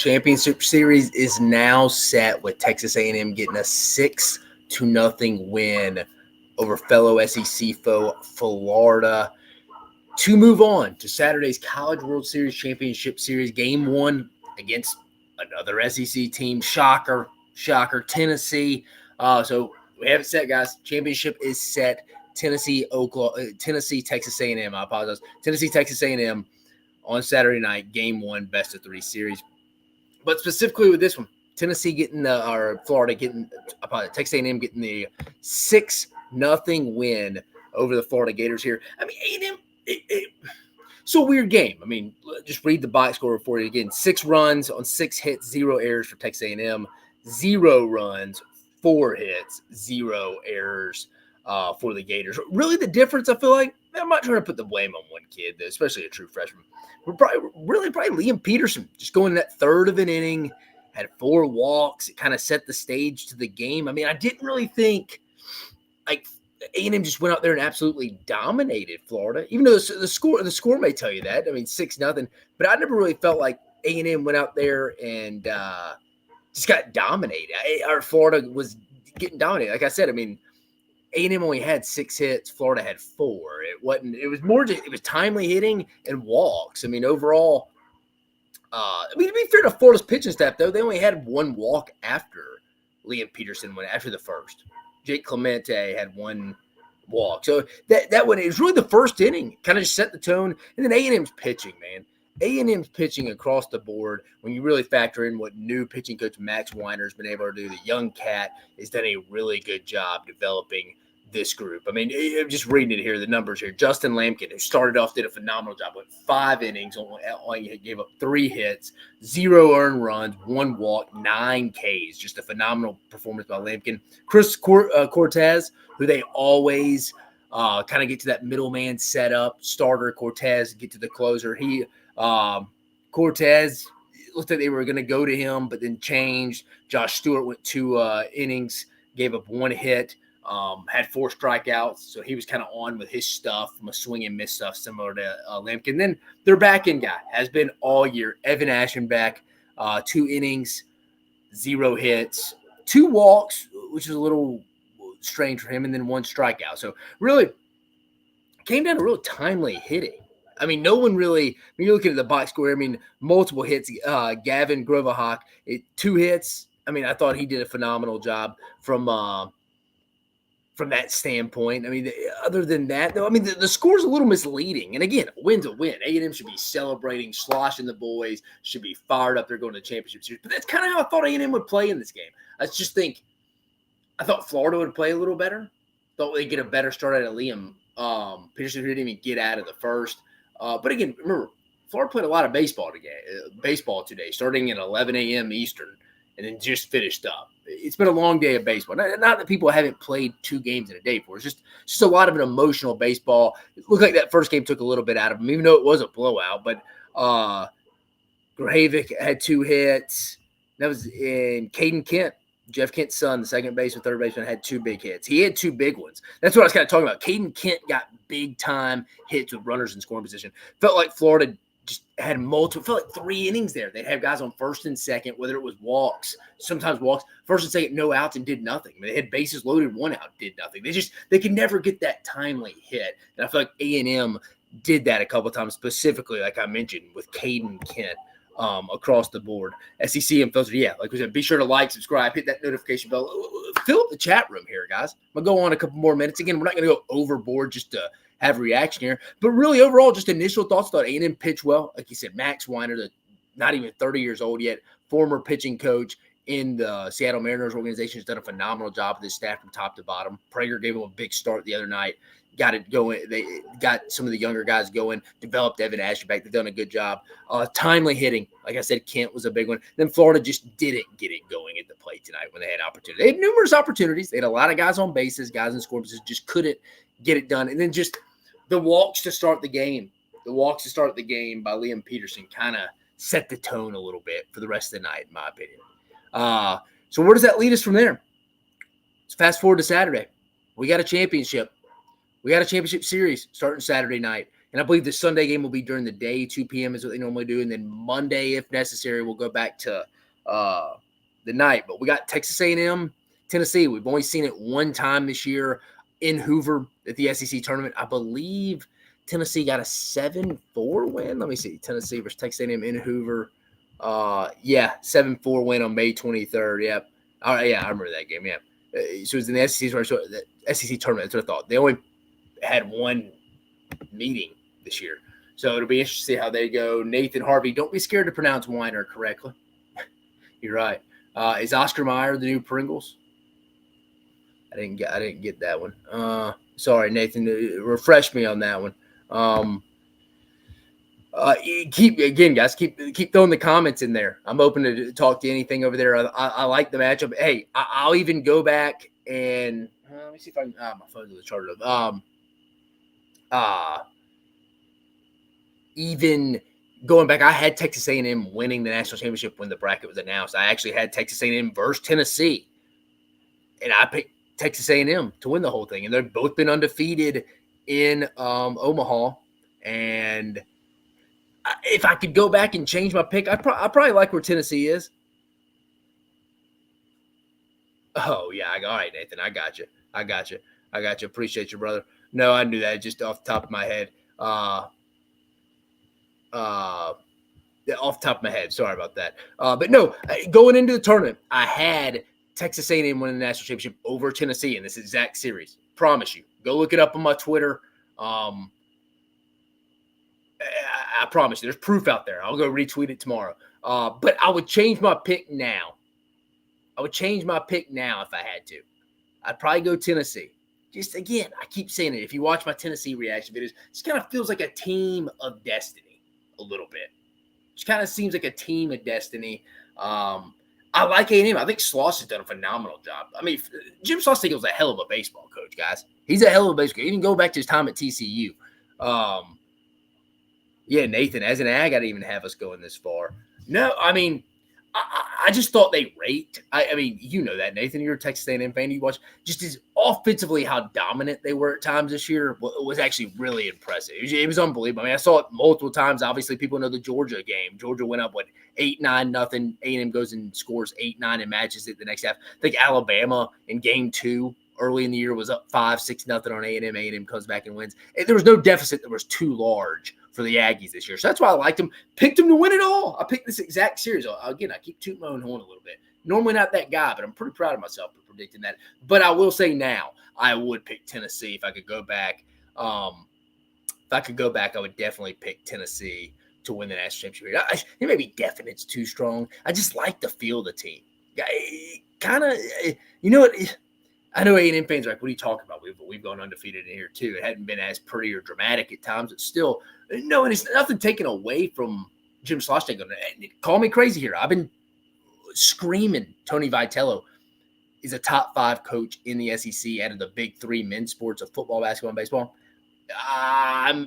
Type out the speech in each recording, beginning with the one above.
Championship series is now set with Texas A&M getting a 6-0 win over fellow SEC foe Florida to move on to Saturday's College World Series Championship Series Game 1 against another SEC team. Shocker, Tennessee. So we have it set, guys. Championship is set. Tennessee, Texas A&M. I apologize. Tennessee, Texas A&M on Saturday night. Game 1, best of 3 series. But specifically with this one, Tennessee getting Florida getting, Texas A&M getting the 6-0 win over the Florida Gators here. I mean, A&M, it's a weird game. I mean, just read the box score for you again. 6 runs on 6 hits, 0 errors for Texas A&M. 0 runs, 4 hits, 0 errors for the Gators. Really, the difference, I feel like, I'm not trying to put the blame on one kid, especially a true freshman. We're probably Liam Peterson, just going that third of an inning, had 4 walks. It kind of set the stage to the game. I mean, I didn't really think like A&M just went out there and absolutely dominated Florida, even though the score may tell you that. I mean, 6-0, but I never really felt like A&M went out there and just got dominated. Florida was getting dominated. Like I said, I mean, A&M only had 6 hits. Florida had 4. It was more just, it was timely hitting and walks. I mean, overall, to be fair to Florida's pitching staff, though, they only had 1 walk after Liam Peterson went after the first. Jake Clemente had 1 walk. So that one, it was really the first inning, kind of just set the tone. And then A&M's pitching, man. A&M's pitching across the board, when you really factor in what new pitching coach Max Weiner has been able to do, the young cat has done a really good job developing this group. I mean, I'm just reading it here, the numbers here. Justin Lampkin, who started off, did a phenomenal job. Went 5 innings, only gave up 3 hits, 0 earned runs, 1 walk, 9 Ks. Just a phenomenal performance by Lampkin. Chris Cortez, who they always kind of get to that middleman setup. Starter Cortez, get to the closer. Cortez looked like they were going to go to him, but then changed. Josh Stewart went 2 innings, gave up 1 hit. Had 4 strikeouts, so he was kind of on with his stuff, from a swing and miss stuff, similar to Lampkin. Then their back-end guy has been all year, Evan Ashenbach, 2 innings, 0 hits, 2 walks, which is a little strange for him, and then 1 strikeout. So really came down to real timely hitting. I mean, no one really, when you're looking at the box score, I mean, multiple hits. Gavin Grovahawk, 2 hits. I mean, I thought he did a phenomenal job from that standpoint. I mean, other than that, though, I mean, the score's a little misleading. And again, a win's a win. A&M should be celebrating, sloshing the boys, should be fired up. They're going to the championship series. But that's kind of how I thought A&M would play in this game. I thought Florida would play a little better. Thought they'd get a better start out of Liam Peterson, who didn't even get out of the first. But again, remember, Florida played a lot of baseball today, starting at 11 a.m. Eastern, and then just finished up. It's been a long day of baseball. Not that people haven't played 2 games in a day before. It's just a lot of an emotional baseball. It looked like that first game took a little bit out of them, even though it was a blowout. But Grahavik had 2 hits. That was in Caden Kent, Jeff Kent's son, the second baseman, third baseman, had 2 big hits. He had 2 big ones. That's what I was kind of talking about. Caden Kent got big-time hits with runners in scoring position. Felt like Florida just had felt like 3 innings there. They'd have guys on first and second, whether it was walks, sometimes walks, first and second, no outs, and did nothing. I mean, they had bases loaded, 1 out, did nothing. They could never get that timely hit. And I feel like A&M did that a couple of times, specifically, like I mentioned, with Caden Kent across the board. SEC and Filter, yeah, like we said, be sure to like, subscribe, hit that notification bell. Fill up the chat room here, guys. I'm going to go on a couple more minutes. Again, we're not going to go overboard just to have reaction here. But really, overall, just initial thoughts. Thought A&M pitched well. Like you said, Max Weiner, not even 30 years old yet, former pitching coach in the Seattle Mariners organization, has done a phenomenal job with his staff from top to bottom. Prager gave him a big start the other night. Got it going. They got some of the younger guys going, developed Evan Ashenbach. They've done a good job. Timely hitting. Like I said, Kent was a big one. Then Florida just didn't get it going at the plate tonight when they had opportunity. They had numerous opportunities. They had a lot of guys on bases, guys in scoring positions, just couldn't get it done. And then just the walks to start the game. The walks to start the game by Liam Peterson kind of set the tone a little bit for the rest of the night, in my opinion. So where does that lead us from there? Let's fast forward to Saturday. We got a championship. We got a championship series starting Saturday night. And I believe the Sunday game will be during the day, 2 p.m. is what they normally do. And then Monday, if necessary, we'll go back to the night. But we got Texas A&M, Tennessee. We've only seen it one time this year in Hoover at the SEC tournament. I believe Tennessee got a 7-4 win. Let me see. Tennessee versus Texas A&M in Hoover. 7-4 win on May 23rd. Yep. All right, yeah, I remember that game. Yeah. So it was in the SEC tournament. That's what I thought. They only had one meeting this year. So it'll be interesting to see how they go. Nathan Harvey, don't be scared to pronounce Weiner correctly. You're right. Is Oscar Mayer the new Pringles? I didn't get that one. Sorry, Nathan. Refresh me on that one. Keep throwing the comments in there. I'm open to talk to anything over there. I like the matchup. Hey, I'll even go back and let me see if I can. My phone's on the charger. Even going back, I had Texas A&M winning the national championship when the bracket was announced. I actually had Texas A&M versus Tennessee, and I picked Texas A&M to win the whole thing. And they've both been undefeated in Omaha. And if I could go back and change my pick, I probably like where Tennessee is. Oh, yeah. All right, Nathan. I got you. Appreciate you, brother. No, I knew that just off the top of my head. Off the top of my head. Sorry about that. But no, going into the tournament, I had Texas A&M winning the national championship over Tennessee in this exact series. Promise you. Go look it up on my Twitter. I promise you. There's proof out there. I'll go retweet it tomorrow. But I would change my pick now. If I had to. I'd probably go Tennessee. Just, again, I keep saying it. If you watch my Tennessee reaction videos, it just kind of feels like a team of destiny a little bit. Just kind of seems like a team of destiny. I like A&M. I think Sloss has done a phenomenal job. I mean, Jim Sloss was a hell of a baseball coach, guys. He's a hell of a baseball coach. Even go back to his time at TCU. Yeah, Nathan, as an ag, I didn't even have us going this far. No, I mean, I just thought they raked. I mean, you know that, Nathan. You're a Texas A&M fan. You watch just as offensively how dominant they were at times this year was actually really impressive. It was unbelievable. I mean, I saw it multiple times. Obviously, people know the Georgia game. Georgia went up, 8-9-0. A&M goes and scores 8-9 and matches it the next half. I think Alabama in game 2 early in the year was up 5-6-0 on A&M. A&M comes back and wins. There was no deficit that was too large for the Aggies this year. So that's why I liked them. Picked them to win it all. I picked this exact series. Again, I keep tooting my own horn a little bit. Normally not that guy, but I'm pretty proud of myself for predicting that. But I will say now, I would pick Tennessee if I could go back. I would definitely pick Tennessee to win the national championship. It may be definite's too strong. I just like the feel of the team. Kind of, you know what? I know A&M fans are like, what are you talking about? We've gone undefeated in here too. It hadn't been as pretty or dramatic at times. It's still no, and it's nothing taken away from Jim Schlossnagle. Call me crazy here. I've been screaming Tony Vitello is a top 5 coach in the SEC out of the big 3 men's sports of football, basketball, and baseball. I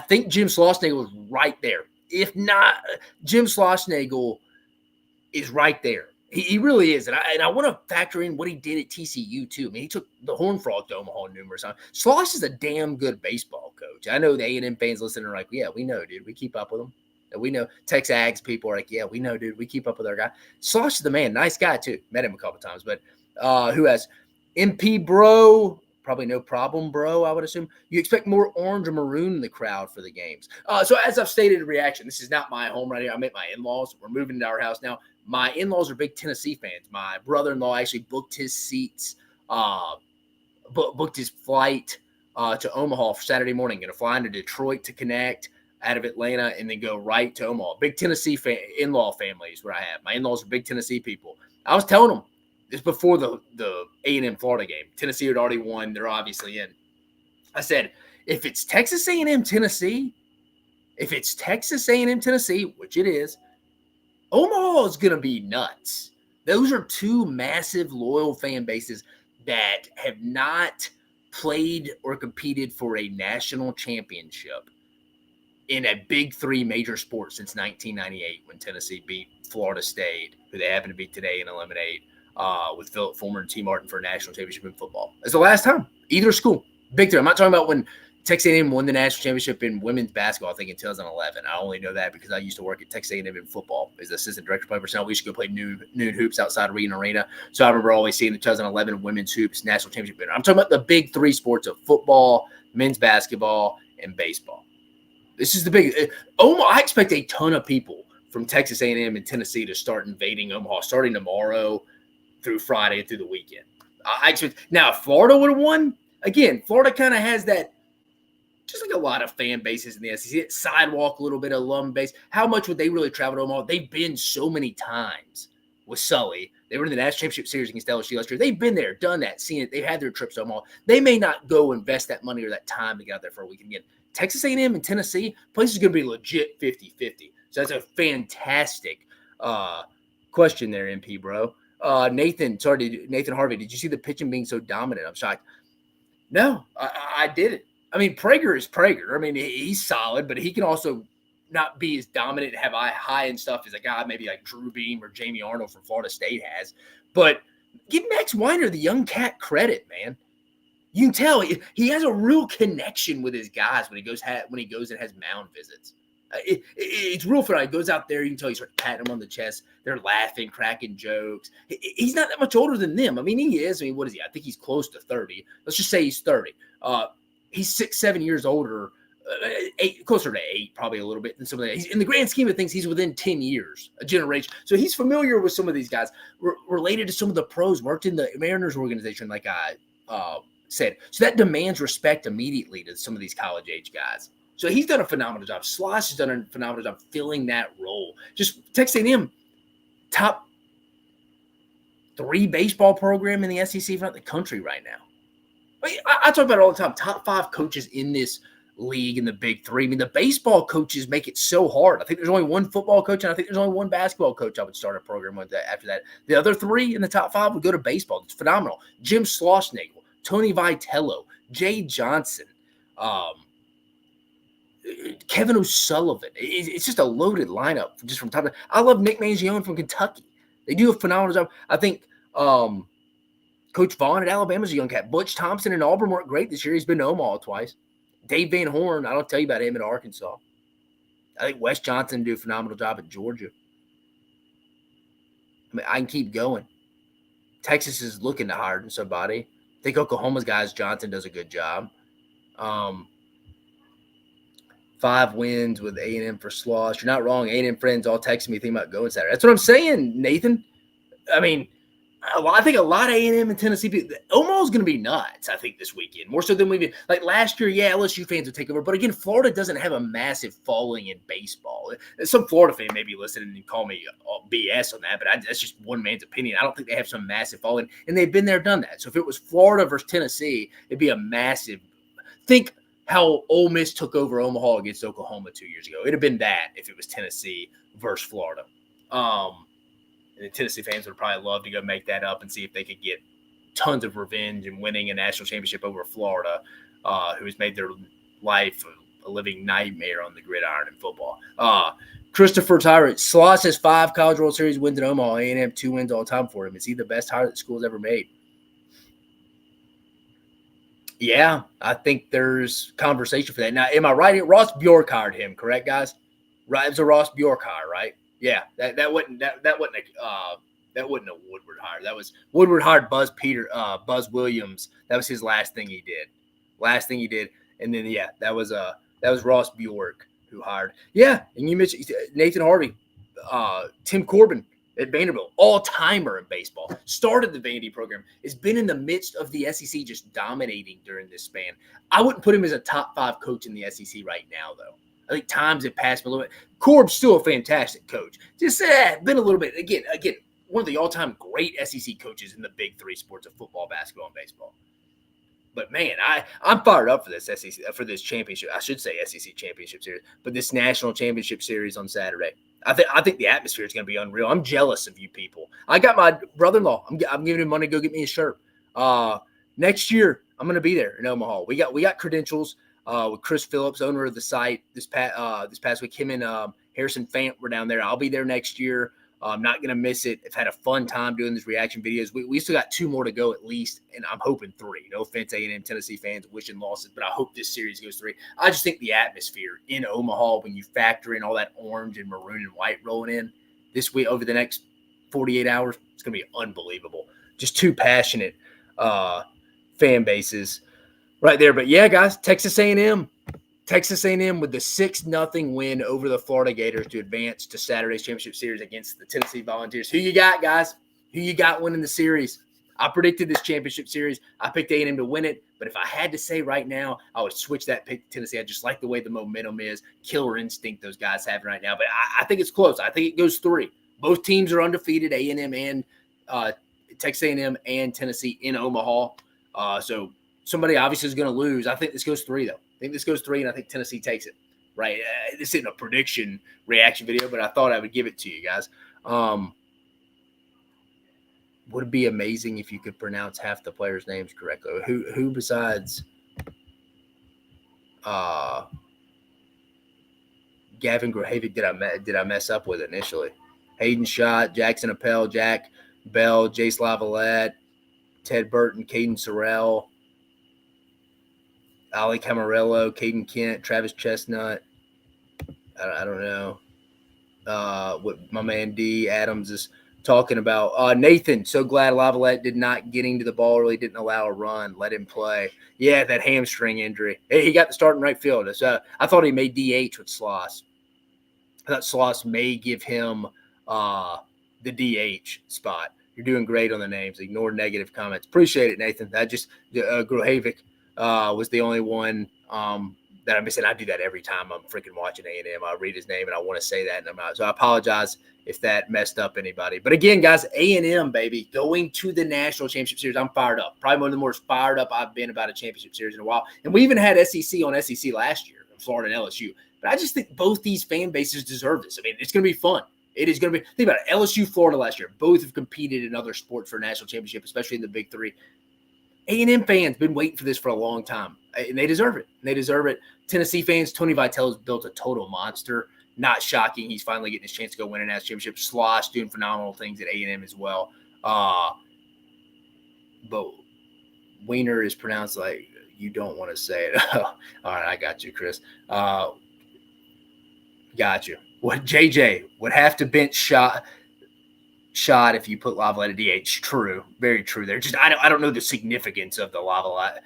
think Jim Schlossnagle is right there. If not, Jim Schlossnagle is right there. He really is. And I want to factor in what he did at TCU, too. I mean, he took the Horned Frog to Omaha numerous times. Sloss is a damn good baseball coach. I know the A&M fans listening are like, yeah, we know, dude. We keep up with him. We know. Texas Ags people are like, yeah, we know, dude. We keep up with our guy. Sloss is the man. Nice guy, too. Met him a couple times. But who has? MP Bro. Probably no problem, bro, I would assume. You expect more orange or maroon in the crowd for the games. So as I've stated in reaction, this is not my home right here. I'm at my in-laws. We're moving to our house now. My in-laws are big Tennessee fans. My brother-in-law actually booked his seats, booked his flight to Omaha for Saturday morning. Going to fly into Detroit to connect out of Atlanta and then go right to Omaha. Big Tennessee in-law family is where I have. My in-laws are big Tennessee people. I was telling them, this before the A&M Florida game. Tennessee had already won. They're obviously in. I said, if it's Texas A&M Tennessee, which it is, Omaha is going to be nuts. Those are 2 massive loyal fan bases that have not played or competed for a national championship in a big 3 major sports since 1998 when Tennessee beat Florida State, who they happen to beat today and eliminate. With Philip Fulmer and T. Martin for a national championship in football. It's the last time. Either school. Big 3. I'm not talking about when Texas A&M won the national championship in women's basketball, I think, in 2011. I only know that because I used to work at Texas A&M in football as assistant director of player personnel. We used to go play noon hoops outside Reed Arena. So I remember always seeing the 2011 women's hoops national championship winner. I'm talking about the big three sports of football, men's basketball, and baseball. This is the big Omaha. I expect a ton of people from Texas A&M and Tennessee to start invading Omaha starting tomorrow through Friday and through the weekend. I expect now if Florida would have won, again, Florida kind of has that, just like a lot of fan bases in the SEC, sidewalk, a little bit of alum base. How much would they really travel to Omaha? They've been so many times with Sully. They were in the national championship series against LSU last year. They've been there, done that, seen it. They've had their trips to Omaha. They may not go invest that money or that time to get out there for a weekend again. Texas A&M and Tennessee, place is going to be legit 50-50. So that's a fantastic question there, MP, bro. Nathan Harvey, did you see the pitching being so dominant? I'm shocked. No, I didn't. I mean, Prager is Prager. I mean, he's solid, but he can also not be as dominant and have high-end stuff as a guy maybe like Drew Beam or Jamie Arnold from Florida State has. But give Max Weiner, the young cat, credit, man. You can tell he has a real connection with his guys when he goes and has mound visits. It's real fun. He goes out there, you can tell he starts patting them on the chest. They're laughing, cracking jokes. He's not that much older than them. I mean, he is. I mean, what is he? I think he's close to 30. Let's just say he's 30. He's 6-7 years older, closer to 8, probably a little bit than some of that. In the grand scheme of things, he's within 10 years, a generation. So he's familiar with some of these guys, related to some of the pros, worked in the Mariners organization, like I said. So that demands respect immediately to some of these college-age guys. So he's done a phenomenal job. Slosh has done a phenomenal job filling that role. Just Texas A&M, top 3 baseball program in the SEC, if not the country right now. I talk about it all the time. Top 5 coaches in this league in the big 3. I mean, the baseball coaches make it so hard. I think there's only one football coach, and I think there's only one basketball coach I would start a program with after that. The other 3 in the top 5 would go to baseball. It's phenomenal. Jim Schlossnagle, Tony Vitello, Jay Johnson, Kevin O'Sullivan. It's just a loaded lineup just from top to. I love Nick Mangione from Kentucky. They do a phenomenal job. I think Coach Vaughn at Alabama is a young cat. Butch Thompson in Auburn weren't great this year. He's been to Omaha twice. Dave Van Horn, I don't tell you about him in Arkansas. I think Wes Johnson do a phenomenal job at Georgia. I mean, I can keep going. Texas is looking to hire somebody. I think Oklahoma's guys, Johnson does a good job. 5 wins with A&M for Slosh. You're not wrong. A&M friends all texting me thinking about going Saturday. That's what I'm saying, Nathan. I mean, I think a lot of A&M and Tennessee people, Omaha's going to be nuts, I think, this weekend. More so than we've been. Like last year, yeah, LSU fans would take over. But again, Florida doesn't have a massive following in baseball. Some Florida fan may be listening and call me BS on that, but that's just one man's opinion. I don't think they have some massive following. And they've been there, done that. So if it was Florida versus Tennessee, it'd be a massive – think how Ole Miss took over Omaha against Oklahoma 2 years ago. It'd have been that if it was Tennessee versus Florida. And the Tennessee fans would probably love to go make that up and see if they could get tons of revenge and winning a national championship over Florida, who has made their life a living nightmare on the gridiron in football. Christopher Tyrant, Sloss has 5 College World Series wins in Omaha. A&M 2 wins all time for him. Is he the best hire that the school's ever made? Yeah, I think there's conversation for that. Now, am I right? Ross Bjork hired him, correct, guys? Right, it was a Ross Bjork hire, right? Yeah, that wasn't a Woodward hire. That was Woodward hired Buzz Williams. That was his last thing he did. And then yeah, that was Ross Bjork who hired. Yeah, and you mentioned Nathan Harvey, Tim Corbin at Vanderbilt, all-timer in baseball. Started the Vandy program. Has been in the midst of the SEC just dominating during this span. I wouldn't put him as a top 5 coach in the SEC right now, though. I think times have passed a little bit. Corb's still a fantastic coach. Just been a little bit, again, one of the all-time great SEC coaches in the big 3 sports of football, basketball, and baseball. But, man, I'm fired up for this this championship. I should say SEC championship series, but this national championship series on Saturday. I think the atmosphere is going to be unreal. I'm jealous of you people. I got my brother-in-law. I'm giving him money to go get me a shirt. Next year, I'm going to be there in Omaha. We got credentials. With Chris Phillips, owner of the site, this past week. Him and Harrison Fant were down there. I'll be there next year. I'm not going to miss it. I've had a fun time doing these reaction videos. We still got 2 more to go at least, and I'm hoping 3. No offense, A&M Tennessee fans wishing losses, but I hope this series goes 3. I just think the atmosphere in Omaha, when you factor in all that orange and maroon and white rolling in this week over the next 48 hours, it's going to be unbelievable. Just 2 passionate fan bases right there. But yeah, guys, Texas A&M with the 6-0 win over the Florida Gators to advance to Saturday's championship series against the Tennessee Volunteers. Who you got, guys? Who you got winning the series? I predicted this championship series. I picked A&M to win it, but if I had to say right now, I would switch that pick to Tennessee. I just like the way the momentum is, killer instinct those guys have right now. But I think it's close. I think it goes 3. Both teams are undefeated, A&M and Texas A&M and Tennessee in Omaha. So somebody obviously is going to lose. I think this goes 3, though. I think this goes 3, and I think Tennessee takes it. Right? This isn't a prediction reaction video, but I thought I would give it to you guys. Would it be amazing if you could pronounce half the players' names correctly? Who besides Gavin Grohavik did I mess up with initially? Hayden Schott, Jackson Appel, Jack Bell, Jace Lavalette, Ted Burton, Caden Sorrell, Ali Camarillo, Caden Kent, Travis Chestnut. I don't know what my man D. Adams is talking about. Nathan, so glad Lavalette did not get into the ball early, didn't allow a run, let him play. Yeah, that hamstring injury. Hey, he got the start in right field. So I thought he made DH with Sloss. I thought Sloss may give him the DH spot. You're doing great on the names. Ignore negative comments. Appreciate it, Nathan. That just Grohavik was the only one that I'm missing. I do that every time I'm freaking watching A&M. I read his name and I want to say that, and I'm out. So I apologize if that messed up anybody. But again, guys, A&M, baby, going to the national championship series. I'm fired up. Probably one of the most fired up I've been about a championship series in a while. And we even had SEC on SEC last year, Florida and LSU. But I just think both these fan bases deserve this. I mean, it's going to be fun. It is going to be. Think about it. LSU, Florida last year. Both have competed in other sports for a national championship, especially in the Big Three. A&M fans been waiting for this for a long time, and they deserve it. They deserve it. Tennessee fans, Tony Vitello's built a total monster. Not shocking. He's finally getting his chance to go win a national championship. Slosh doing phenomenal things at A&M as well. But Wiener is pronounced like you don't want to say it. All right, I got you, Chris. Got you. What JJ would have to bench shot if you put Lavalette at DH. True, very true. There, just I don't know the significance of the Lavalette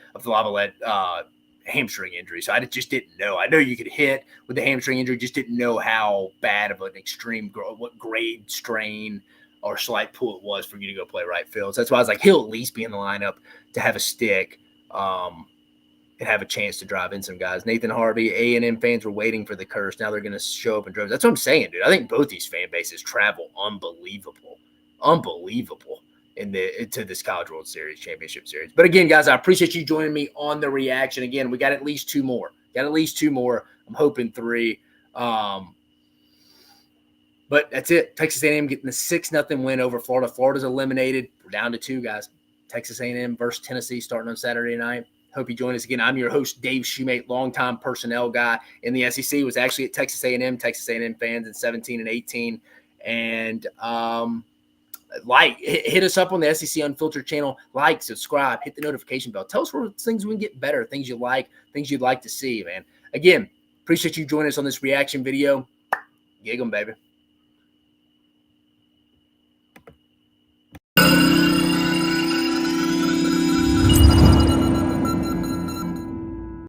hamstring injury, so I just didn't know. I know you could hit with the hamstring injury, just didn't know how bad of an extreme, what grade strain or slight pull it was for you to go play right field. So that's why I was like, he'll at least be in the lineup to have a stick and have a chance to drive in some guys. Nathan Harvey, A&M fans were waiting for the curse. Now they're going to show up in droves. That's what I'm saying, dude. I think both these fan bases travel unbelievable into this College World Series championship series. But again, guys, I appreciate you joining me on the reaction. Again, we got at least 2 more. I'm hoping 3. But that's it. Texas A&M getting the 6-0 win over Florida. Florida's eliminated. We're down to 2, guys. Texas A&M versus Tennessee starting on Saturday night. Hope you join us again. I'm your host, Dave Shumate, longtime personnel guy in the SEC. Was actually at Texas A&M fans in 17 and 18. And hit us up on the SEC Unfiltered channel. Like, subscribe, hit the notification bell. Tell us where things we can get better, things you like, things you'd like to see, man. Again, appreciate you joining us on this reaction video. Gig 'em, baby.